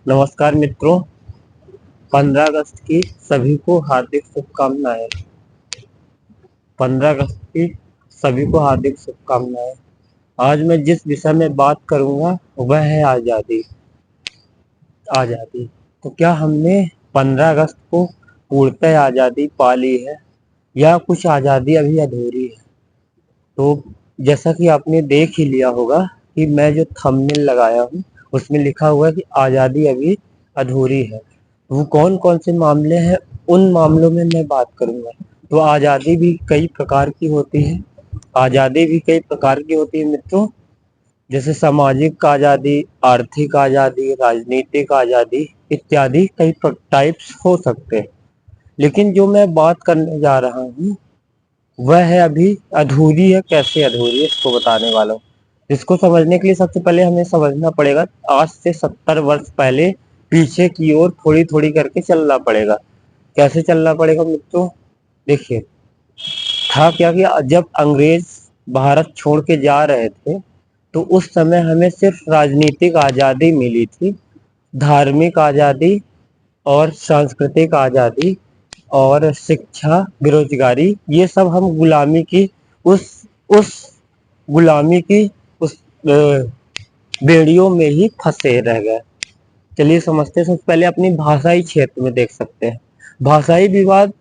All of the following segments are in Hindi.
नमस्कार मित्रों, 15 अगस्त की सभी को हार्दिक शुभकामनाएं। 15 अगस्त की सभी को हार्दिक शुभकामनाएं। आज मैं जिस विषय में बात करूंगा वह है आज़ादी। आज़ादी तो क्या हमने 15 अगस्त को पूर्णतः आज़ादी पा ली है या कुछ आज़ादी अभी अधूरी है? तो जैसा कि आपने देख ही लिया होगा कि मैं जो थंबनेल लगाया हूँ उसमें लिखा हुआ है कि आज़ादी अभी अधूरी है। वो कौन कौन से मामले हैं, उन मामलों में मैं बात करूंगा। तो आज़ादी भी कई प्रकार की होती है। आज़ादी भी कई प्रकार की होती है मित्रों, जैसे सामाजिक आज़ादी, आर्थिक आज़ादी, राजनीतिक आज़ादी इत्यादि कई टाइप्स हो सकते हैं। लेकिन जो मैं बात करने जा रहा हूँ वह है अभी अधूरी है। कैसे अधूरी है इसको बताने वाला हूँ। इसको समझने के लिए सबसे पहले हमें समझना पड़ेगा आज से 70 वर्ष पहले पीछे की ओर थोड़ी थोड़ी करके चलना पड़ेगा। कैसे चलना पड़ेगा मित्रों? देखिए, था क्या कि जब अंग्रेज भारत छोड़ के जा रहे थे तो उस समय हमें सिर्फ राजनीतिक आज़ादी मिली थी, धार्मिक आज़ादी और सांस्कृतिक आज़ादी और शिक्षा, बेरोजगारी, ये सब हम गुलामी की उस गुलामी की उस बेड़ियों में ही फंसे रह गए। चलिए समझते हैं। सबसे पहले अपनी भाषाई क्षेत्र में देख सकते हैं। भाषाई विवाद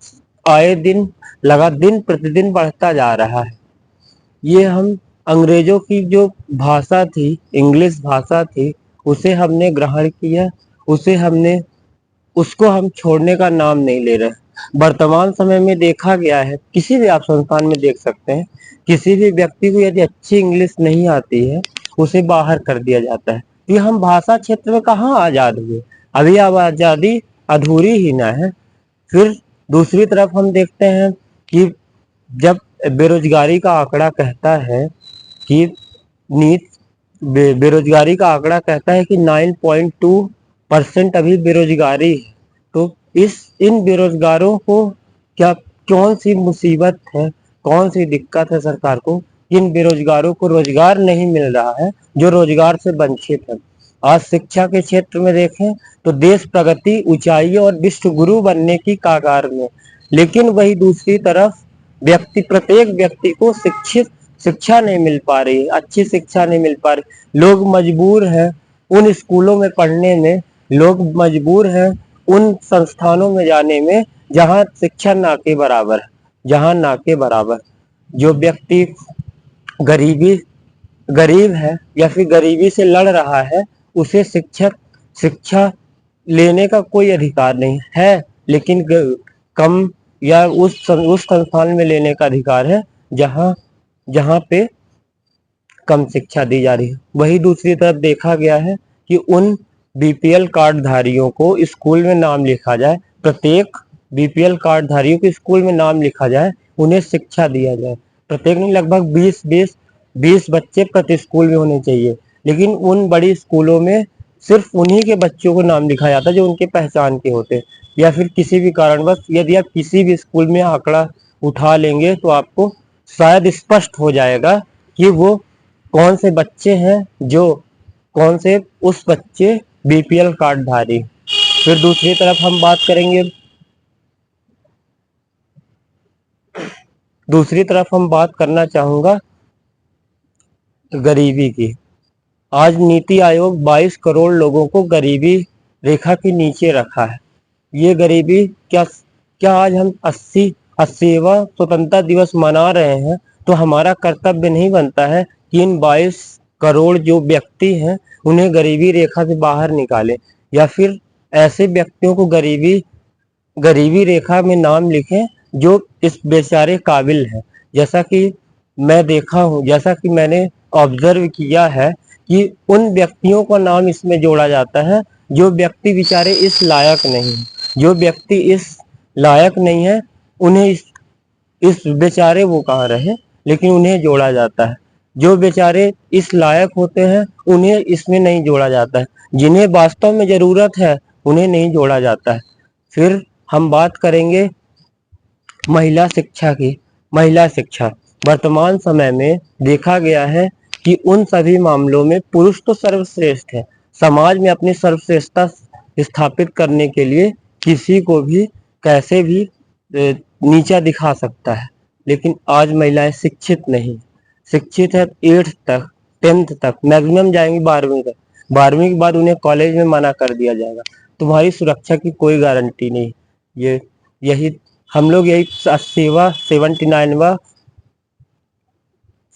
आए दिन दिन प्रतिदिन बढ़ता जा रहा है। ये हम अंग्रेजों की जो भाषा थी, इंग्लिश भाषा थी, उसे हमने ग्रहण किया, उसको हम छोड़ने का नाम नहीं ले रहे। वर्तमान समय में देखा गया है, किसी भी आप संस्थान में देख सकते हैं, किसी भी व्यक्ति को यदि अच्छी इंग्लिश नहीं आती है उसे बाहर कर दिया जाता है। ये हम भाषा क्षेत्र में कहाँ आज़ाद हुए? अभी अब आज़ादी अधूरी ही ना है। फिर दूसरी तरफ हम देखते हैं कि जब बेरोजगारी का आंकड़ा कहता है कि नीट बेरोजगारी का आंकड़ा कहता है कि 9.2% अभी बेरोजगारी है। तो इन बेरोजगारों को क्या कौन सी मुसीबत है, कौन सी दिक्कत है सरकार को? इन बेरोजगारों को रोजगार नहीं मिल रहा है जो रोजगार से वंचित है। आज शिक्षा के क्षेत्र में देखें तो देश प्रगति, ऊंचाई और विश्व गुरु बनने की कगार में, लेकिन वही दूसरी तरफ प्रत्येक व्यक्ति को शिक्षा नहीं मिल पा रही है, अच्छी शिक्षा नहीं मिल पा रही। लोग मजबूर हैं उन स्कूलों में पढ़ने में, लोग मजबूर हैं उन संस्थानों में जाने में जहाँ शिक्षा ना के बराबर है, जहाँ ना के बराबर। जो व्यक्ति गरीब है या फिर गरीबी से लड़ रहा है, उसे शिक्षा लेने का कोई अधिकार नहीं है, लेकिन कम या उस संस्थान में लेने का अधिकार है जहाँ जहाँ पे कम शिक्षा दी जा रही है। वही दूसरी तरफ देखा गया है कि उन बीपीएल कार्ड धारियों को स्कूल में नाम लिखा जाए, प्रत्येक बीपीएल कार्ड धारियों को स्कूल में नाम लिखा जाए, उन्हें शिक्षा दिया जाए। प्रत्येक नहीं, लगभग 20 बच्चे प्रति स्कूल में होने चाहिए, लेकिन उन बड़ी स्कूलों में सिर्फ उन्हीं के बच्चों को नाम लिखा जाता है जो उनके पहचान के होते हैं। या फिर किसी भी कारणवश यदि आप किसी भी स्कूल में आंकड़ा उठा लेंगे तो आपको शायद स्पष्ट हो जाएगा कि वो कौन से बच्चे हैं, जो कौन से उस बच्चे बीपीएल कार्ड धारी। फिर दूसरी तरफ हम बात करेंगे, दूसरी तरफ हम बात करना चाहूंगा गरीबी की। आज नीति आयोग 22 करोड़ लोगों को गरीबी रेखा के नीचे रखा है। ये गरीबी क्या क्या आज हम 80वां स्वतंत्रता दिवस मना रहे हैं तो हमारा कर्तव्य नहीं बनता है कि इन 22 करोड़ जो व्यक्ति हैं उन्हें गरीबी रेखा से बाहर निकालें, या फिर ऐसे व्यक्तियों को गरीबी रेखा में नाम लिखें जो इस बेचारे काबिल है। जैसा कि मैं देखा हूँ, जैसा कि मैंने ऑब्जर्व किया है कि उन व्यक्तियों का नाम इसमें जोड़ा जाता है जो व्यक्ति बेचारे इस लायक नहीं है, जो व्यक्ति इस लायक नहीं है उन्हें इस बेचारे वो कहाँ रहे, लेकिन उन्हें जोड़ा जाता है। जो बेचारे इस लायक होते हैं उन्हें इसमें नहीं जोड़ा जाता है, जिन्हें वास्तव में जरूरत है उन्हें नहीं जोड़ा जाता है। फिर हम बात करेंगे महिला शिक्षा की। महिला शिक्षा वर्तमान समय में देखा गया है कि उन सभी मामलों में पुरुष तो सर्वश्रेष्ठ है, समाज में अपनी सर्वश्रेष्ठता स्थापित करने के लिए किसी को भी कैसे भी नीचा दिखा सकता है। लेकिन आज महिलाएं शिक्षित नहीं, शिक्षित है 8th तक, 10th तक, मैक्सिमम जाएंगी 12वीं तक। 12वीं के बाद उन्हें कॉलेज में मना कर दिया जाएगा। तुम्हारी सुरक्षा की कोई गारंटी नहीं। ये यही हम लोग यही 79वां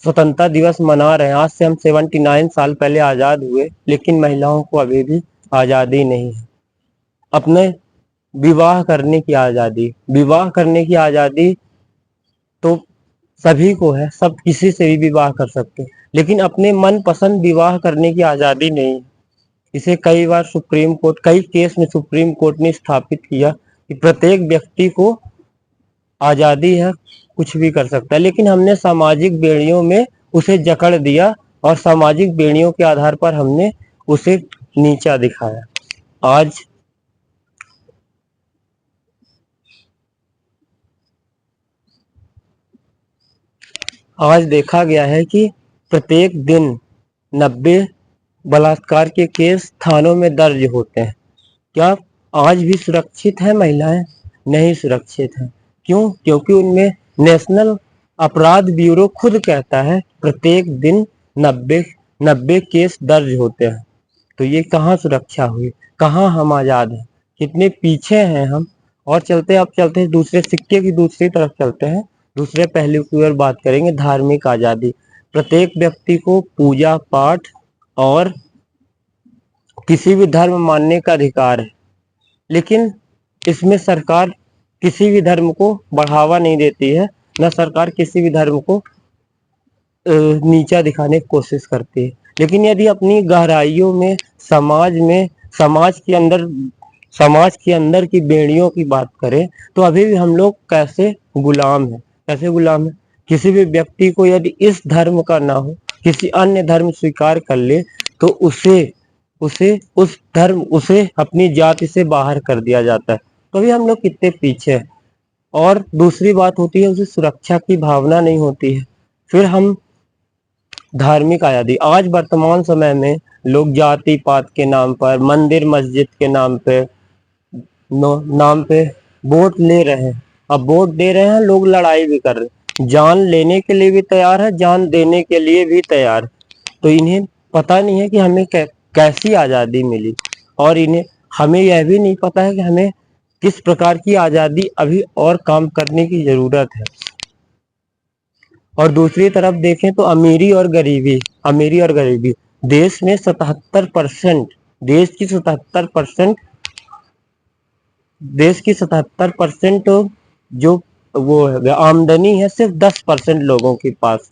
स्वतंत्रता दिवस मना रहे हैं। आज से हम 79 साल पहले आजाद हुए, लेकिन महिलाओं को अभी भी आजादी नहीं है। अपने विवाह करने की आजादी, विवाह करने की आजादी तो सभी को है, सब किसी से भी विवाह कर सकते हैं, लेकिन अपने मन पसंद विवाह करने की आजादी नहीं है। इसे कई बार सुप्रीम कोर्ट, कई केस में सुप्रीम कोर्ट ने स्थापित किया कि प्रत्येक व्यक्ति को आजादी है, कुछ भी कर सकता है, लेकिन हमने सामाजिक बेड़ियों में उसे जकड़ दिया और सामाजिक बेड़ियों के आधार पर हमने उसे नीचा दिखाया। आज देखा गया है कि प्रत्येक दिन 90 बलात्कार के केस थानों में दर्ज होते हैं। क्या आज भी सुरक्षित है महिलाएं? नहीं सुरक्षित है। क्यों? क्योंकि उनमें नेशनल अपराध ब्यूरो खुद कहता है प्रत्येक दिन 90 केस दर्ज होते हैं। तो ये कहाँ सुरक्षा हुई? कहाँ हम आजाद हैं? कितने पीछे हैं हम। और अब चलते हैं दूसरे सिक्के की दूसरी तरफ चलते हैं। दूसरे पहलू की ओर बात करेंगे, धार्मिक आजादी। प्रत्येक व्यक्ति को पूजा पाठ और किसी भी धर्म मानने का अधिकार है, लेकिन इसमें सरकार किसी भी धर्म को बढ़ावा नहीं देती है, न सरकार किसी भी धर्म को नीचा दिखाने की कोशिश करती है। लेकिन यदि अपनी गहराइयों में समाज के अंदर की बेड़ियों की बात करें, तो अभी भी हम लोग कैसे गुलाम हैं। किसी भी व्यक्ति को यदि इस धर्म का ना हो, किसी अन्य धर्म स्वीकार कर ले, तो उसे अपनी जाति से बाहर कर दिया जाता है। तो अभी हम लोग कितने पीछे हैं। और दूसरी बात होती है, उसे सुरक्षा की भावना नहीं होती है। फिर हम धार्मिक आजादी, आज वर्तमान समय में लोग जाति पात के नाम पर, मंदिर मस्जिद के नाम पे वोट ले रहे हैं। अब वोट दे रहे हैं, लोग लड़ाई भी कर रहे हैं, जान लेने के लिए भी तैयार है, जान देने के लिए भी तैयार। तो इन्हें पता नहीं है कि हमें कैसी आजादी मिली, और हमें यह भी नहीं पता है कि हमें किस प्रकार की आजादी अभी और काम करने की जरूरत है। और दूसरी तरफ देखें तो अमीरी और गरीबी, देश में 77%, देश की 77% जो वो आमदनी है सिर्फ 10% लोगों के पास।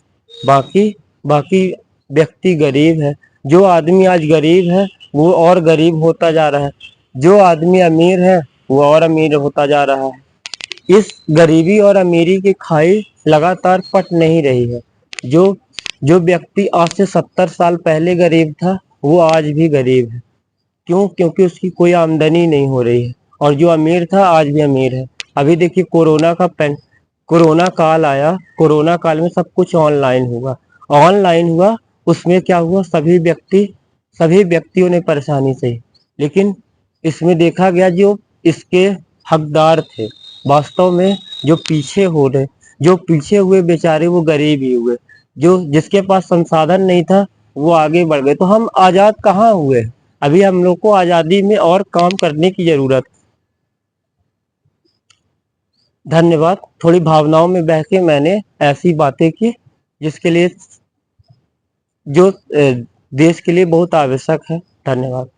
बाकी व्यक्ति गरीब है। जो आदमी आज गरीब है वो और गरीब होता जा रहा है, जो आदमी अमीर है वो और अमीर होता जा रहा है। इस गरीबी और अमीरी की खाई लगातार पट नहीं रही है। जो व्यक्ति आज से 70 साल पहले गरीब था, वो आज भी गरीब है। क्यों? क्योंकि उसकी कोई आमदनी नहीं हो रही है। और जो अमीर था आज भी अमीर है। अभी देखिए कोरोना काल आया, कोरोना काल में सब कुछ ऑनलाइन हुआ। उसमें क्या हुआ? सभी व्यक्तियों ने परेशानी सही, लेकिन इसमें देखा गया जो इसके हकदार थे, वास्तव में जो पीछे हुए बेचारे वो गरीब ही हुए। जिसके पास संसाधन नहीं था वो आगे बढ़ गए। तो हम आजाद कहाँ हुए? अभी हम लोग को आजादी में और काम करने की जरूरत। धन्यवाद। थोड़ी भावनाओं में बह के मैंने ऐसी बातें की जिसके लिए जो देश के लिए बहुत आवश्यक है। धन्यवाद।